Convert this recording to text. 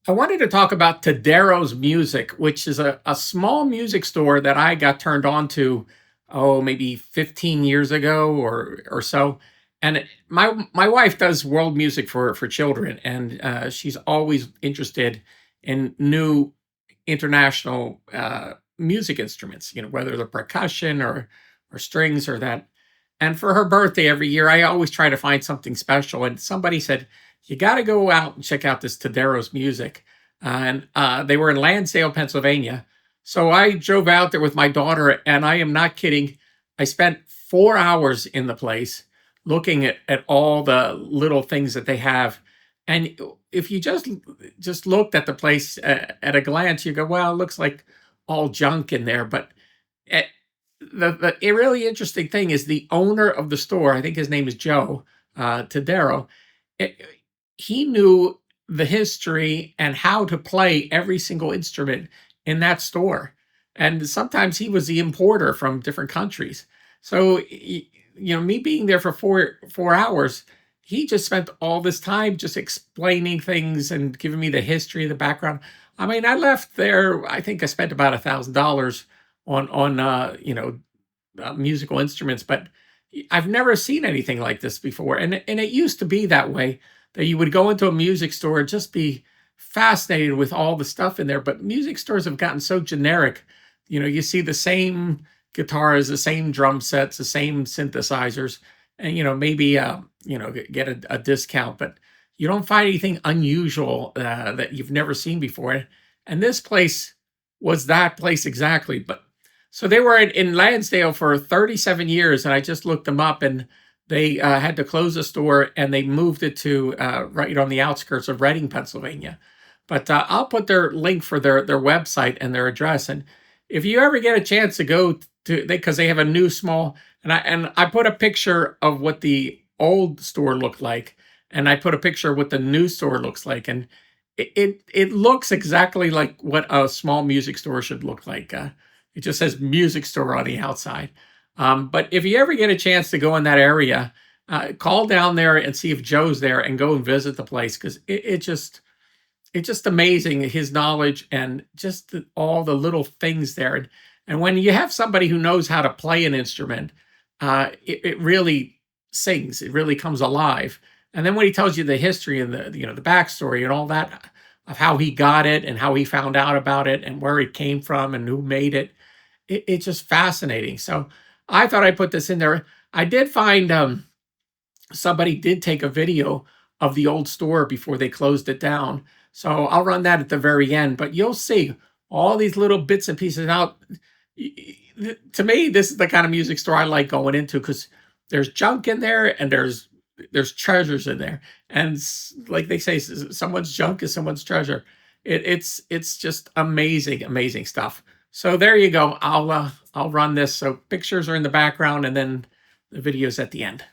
I wanted to talk about Todaro's Music, which is a small music store that I got turned on to, oh, maybe 15 years ago or so. And my wife does world music for children, and she's always interested in new international music instruments. Whether they're percussion or strings or that. And for her birthday every year, I always try to find something special. And somebody said, you got to go out and check out this Todaro's Music. And they were in Lansdale, Pennsylvania. So I drove out there with my daughter, and I am not kidding. I spent 4 hours in the place looking at all the little things that they have. And if you just looked at the place at a glance, you go, well, it looks like all junk in there. But eh, the really interesting thing is the owner of the store, I think his name is Joe Todaro. eh, he knew the history and how to play every single instrument in that store. And sometimes he was the importer from different countries. So, me being there for 4 hours, he just spent all this time just explaining things and giving me the history, the background. I mean, I left there. I think I spent about $1,000 on musical instruments, but I've never seen anything like this before. And it used to be that way, that you would go into a music store and just be fascinated with all the stuff in there. But music stores have gotten so generic. You see the same guitars, the same drum sets, the same synthesizers, and maybe get a discount, but you don't find anything unusual that you've never seen before. And this place was that place exactly. But so they were in Lansdale for 37 years, and I just looked them up, and they had to close the store, and they moved it to right on the outskirts of Reading, Pennsylvania. But I'll put their link for their website and their address. And if you ever get a chance to go to, because they have a new small, and I put a picture of what the old store looked like, and I put a picture of what the new store looks like, and it looks exactly like what a small music store should look like. It just says music store on the outside. But if you ever get a chance to go in that area, call down there and see if Joe's there, and go and visit the place, because it's just amazing, his knowledge and just all the little things there. And when you have somebody who knows how to play an instrument, it really sings. It really comes alive. And then when he tells you the history and the backstory and all that of how he got it and how he found out about it and where it came from and who made it, it's just fascinating. So I thought I'd put this in there. I did find somebody did take a video of the old store before they closed it down. So I'll run that at the very end. But you'll see all these little bits and pieces. Now, to me, this is the kind of music store I like going into, because there's junk in there and there's treasures in there. And like they say, someone's junk is someone's treasure. It's just amazing, amazing stuff. So there you go. I'll run this. So pictures are in the background, and then the video's at the end.